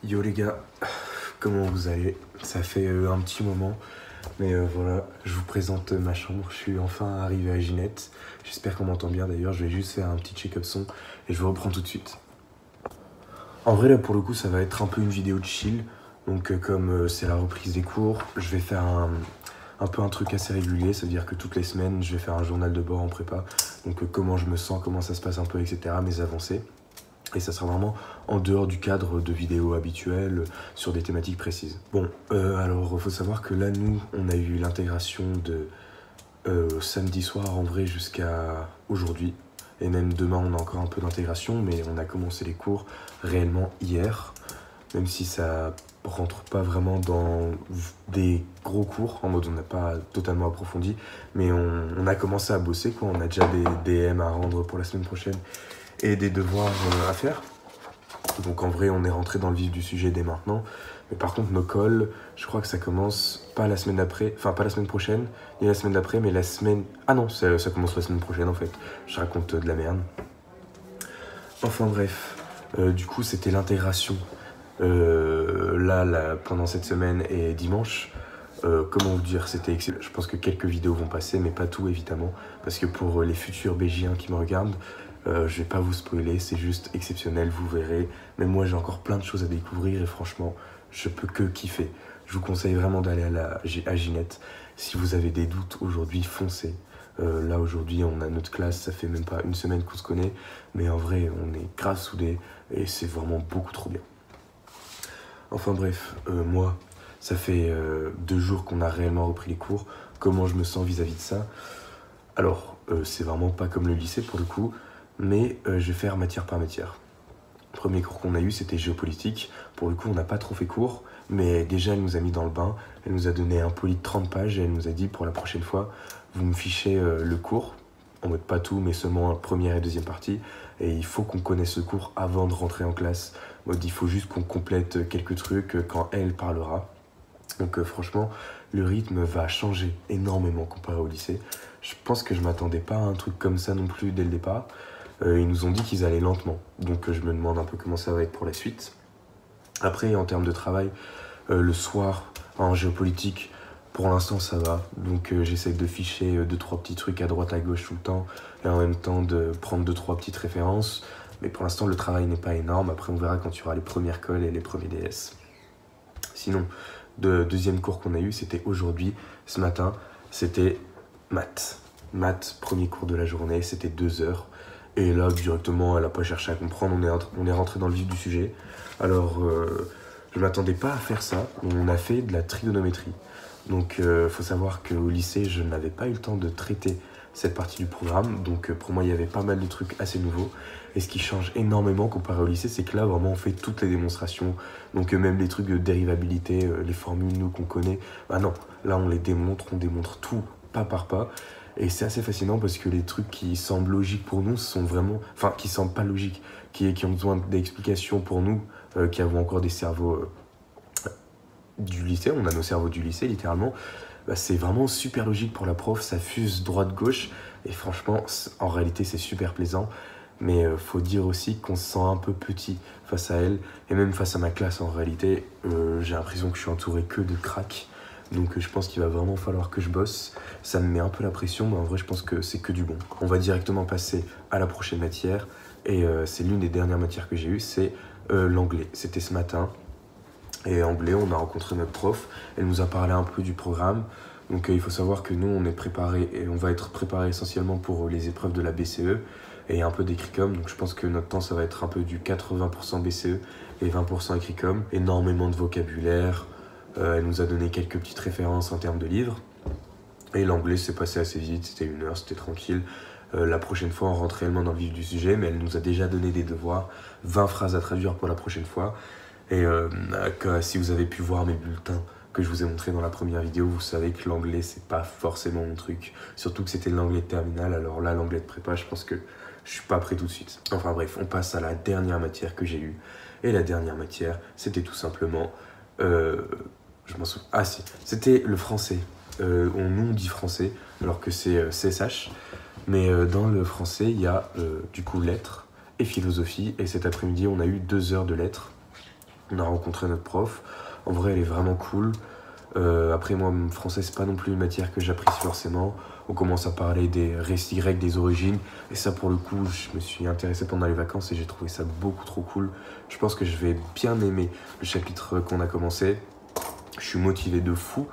Yo les gars, comment vous allez? Ça fait un petit moment, mais voilà, je vous présente ma chambre. Je suis enfin arrivé à Ginette. J'espère qu'on m'entend bien d'ailleurs. Je vais juste faire un petit check-up son et je vous reprends tout de suite. En vrai, là pour le coup, ça va être un peu une vidéo de chill. Donc, comme c'est la reprise des cours, je vais faire un peu un truc assez régulier. Ça veut dire que toutes les semaines, je vais faire un journal de bord en prépa. Donc, comment je me sens, comment ça se passe un peu, etc. Mes avancées. Et ça sera vraiment en dehors du cadre de vidéos habituelles sur des thématiques précises. Bon, alors il faut savoir que là, nous, on a eu l'intégration de samedi soir en vrai jusqu'à aujourd'hui. Et même demain, on a encore un peu d'intégration, mais on a commencé les cours réellement hier. Même si ça rentre pas vraiment dans des gros cours, en mode on n'a pas totalement approfondi, mais on a commencé à bosser, quoi. On a déjà des DM à rendre pour la semaine prochaine et des devoirs à faire. Donc en vrai, on est rentré dans le vif du sujet dès maintenant. Mais par contre, nos calls, je crois que ça commence pas la semaine d'après, enfin pas la semaine prochaine, ni la semaine d'après, mais la semaine... Ah non, ça commence la semaine prochaine en fait. Je raconte de la merde. Enfin bref, du coup c'était l'intégration là, pendant cette semaine et dimanche. Comment vous dire, c'était excellent. Je pense que quelques vidéos vont passer, mais pas tout évidemment, parce que pour les futurs BGiens qui me regardent, je vais pas vous spoiler, c'est juste exceptionnel, vous verrez. Mais moi j'ai encore plein de choses à découvrir et franchement, je peux que kiffer. Je vous conseille vraiment d'aller à Ginette. Si vous avez des doutes aujourd'hui, foncez. Là aujourd'hui on a notre classe, ça fait même pas une semaine qu'on se connaît, mais en vrai on est grave soudés et c'est vraiment beaucoup trop bien. Enfin bref, moi, ça fait 2 jours qu'on a réellement repris les cours. Comment je me sens vis-à-vis de ça? Alors, c'est vraiment pas comme le lycée pour le coup, mais je vais faire matière par matière. Le premier cours qu'on a eu, c'était géopolitique. Pour le coup, on n'a pas trop fait cours, mais déjà, elle nous a mis dans le bain. Elle nous a donné un poly de 30 pages et elle nous a dit, pour la prochaine fois, vous me fichez le cours, en mode pas tout, mais seulement première et deuxième partie. Et il faut qu'on connaisse le cours avant de rentrer en classe. En mode, il faut juste qu'on complète quelques trucs quand elle parlera. Donc franchement, le rythme va changer énormément comparé au lycée. Je pense que je m'attendais pas à un truc comme ça non plus dès le départ. Ils nous ont dit qu'ils allaient lentement. Donc je me demande un peu comment ça va être pour la suite. Après, en termes de travail, le soir, en géopolitique, pour l'instant ça va. Donc j'essaie de ficher 2-3 petits trucs à droite à gauche tout le temps. Et en même temps de prendre 2-3 petites références. Mais pour l'instant, le travail n'est pas énorme. Après, on verra quand il y aura les premières colles et les premiers DS. Sinon, le deuxième cours qu'on a eu, c'était aujourd'hui, ce matin, c'était maths. Maths, premier cours de la journée, c'était 2 heures. Et là, directement, elle n'a pas cherché à comprendre, on est rentré dans le vif du sujet. Alors, je ne m'attendais pas à faire ça, on a fait de la trigonométrie. Donc, faut savoir qu'au lycée, je n'avais pas eu le temps de traiter cette partie du programme. Donc, pour moi, il y avait pas mal de trucs assez nouveaux. Et ce qui change énormément comparé au lycée, c'est que là, vraiment, on fait toutes les démonstrations. Donc, même les trucs de dérivabilité, les formules, nous, qu'on connaît. Bah non, là, on démontre tout, pas par pas. Et c'est assez fascinant parce que les trucs qui semblent logiques pour nous sont vraiment... Enfin, qui semblent pas logiques, qui ont besoin d'explications pour nous, qui avons encore des cerveaux du lycée. On a nos cerveaux du lycée, littéralement. Bah, c'est vraiment super logique pour la prof, ça fuse droite-gauche. Et franchement, en réalité, c'est super plaisant. Mais faut dire aussi qu'on se sent un peu petit face à elle. Et même face à ma classe, en réalité, j'ai l'impression que je suis entouré que de cracks. Donc je pense qu'il va vraiment falloir que je bosse. Ça me met un peu la pression, mais en vrai, je pense que c'est que du bon. On va directement passer à la prochaine matière. Et c'est l'une des dernières matières que j'ai eues, c'est l'anglais. C'était ce matin. Et anglais, on a rencontré notre prof. Elle nous a parlé un peu du programme. Donc il faut savoir que nous, on est préparé et on va être préparé essentiellement pour les épreuves de la BCE et un peu d'écricom. Donc je pense que notre temps, ça va être un peu du 80% BCE et 20% écricom. Énormément de vocabulaire. Elle nous a donné quelques petites références en termes de livres. Et l'anglais s'est passé assez vite, c'était 1 heure, c'était tranquille. La prochaine fois, on rentre réellement dans le vif du sujet, mais elle nous a déjà donné des devoirs, 20 phrases à traduire pour la prochaine fois. Et si vous avez pu voir mes bulletins que je vous ai montré dans la première vidéo, vous savez que l'anglais, c'est pas forcément mon truc. Surtout que c'était l'anglais de terminale, alors là, l'anglais de prépa, je pense que je suis pas prêt tout de suite. Enfin bref, on passe à la dernière matière que j'ai eue. Et la dernière matière, c'était tout simplement... je m'en souviens... Ah si, c'était le français. On dit français, alors que c'est CSH. Mais dans le français, il y a du coup lettres et philosophie. Et cet après-midi, on a eu 2 heures de lettres. On a rencontré notre prof. En vrai, elle est vraiment cool. Après, moi, mon français, c'est pas non plus une matière que j'apprécie forcément. On commence à parler des récits grecs, des origines. Et ça, pour le coup, je me suis intéressé pendant les vacances et j'ai trouvé ça beaucoup trop cool. Je pense que je vais bien aimer le chapitre qu'on a commencé. Je suis motivé de fou.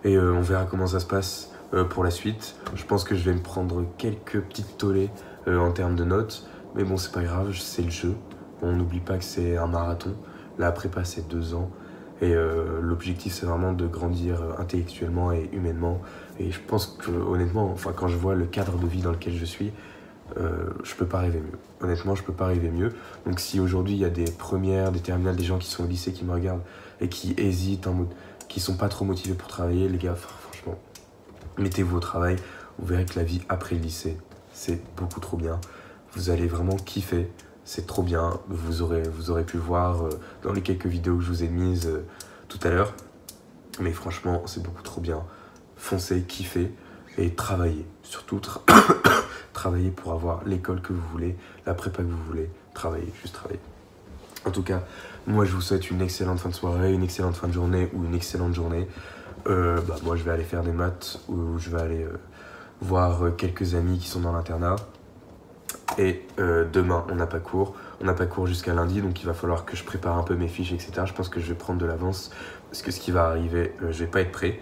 Et on verra comment ça se passe pour la suite. Je pense que je vais me prendre quelques petites tollées en termes de notes. Mais bon, c'est pas grave, c'est le jeu. On n'oublie pas que c'est un marathon. La prépa, c'est 2 ans. Et l'objectif, c'est vraiment de grandir intellectuellement et humainement. Et je pense que, honnêtement, enfin, quand je vois le cadre de vie dans lequel je suis, je peux pas rêver mieux. Honnêtement, je peux pas rêver mieux. Donc si aujourd'hui, il y a des premières, des terminales, des gens qui sont au lycée qui me regardent et qui hésitent, en mode, qui sont pas trop motivés pour travailler, les gars, franchement, mettez-vous au travail. Vous verrez que la vie après le lycée, c'est beaucoup trop bien. Vous allez vraiment kiffer. C'est trop bien, vous aurez pu voir dans les quelques vidéos que je vous ai mises tout à l'heure. Mais franchement, c'est beaucoup trop bien. Foncez, kiffez et travaillez. Surtout, travaillez pour avoir l'école que vous voulez, la prépa que vous voulez. Travaillez, juste travaillez. En tout cas, moi je vous souhaite une excellente fin de soirée, une excellente fin de journée ou une excellente journée. Moi je vais aller faire des maths ou je vais aller voir quelques amis qui sont dans l'internat. Et demain, on n'a pas cours. On n'a pas cours jusqu'à lundi, donc il va falloir que je prépare un peu mes fiches, etc. Je pense que je vais prendre de l'avance, parce que ce qui va arriver, je vais pas être prêt.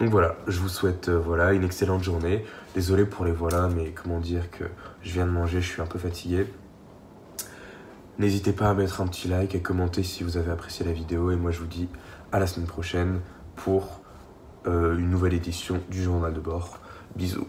Donc voilà, je vous souhaite une excellente journée. Désolé pour les voilà, mais comment dire que je viens de manger, je suis un peu fatigué. N'hésitez pas à mettre un petit like, à commenter si vous avez apprécié la vidéo. Et moi, je vous dis à la semaine prochaine pour une nouvelle édition du journal de bord. Bisous.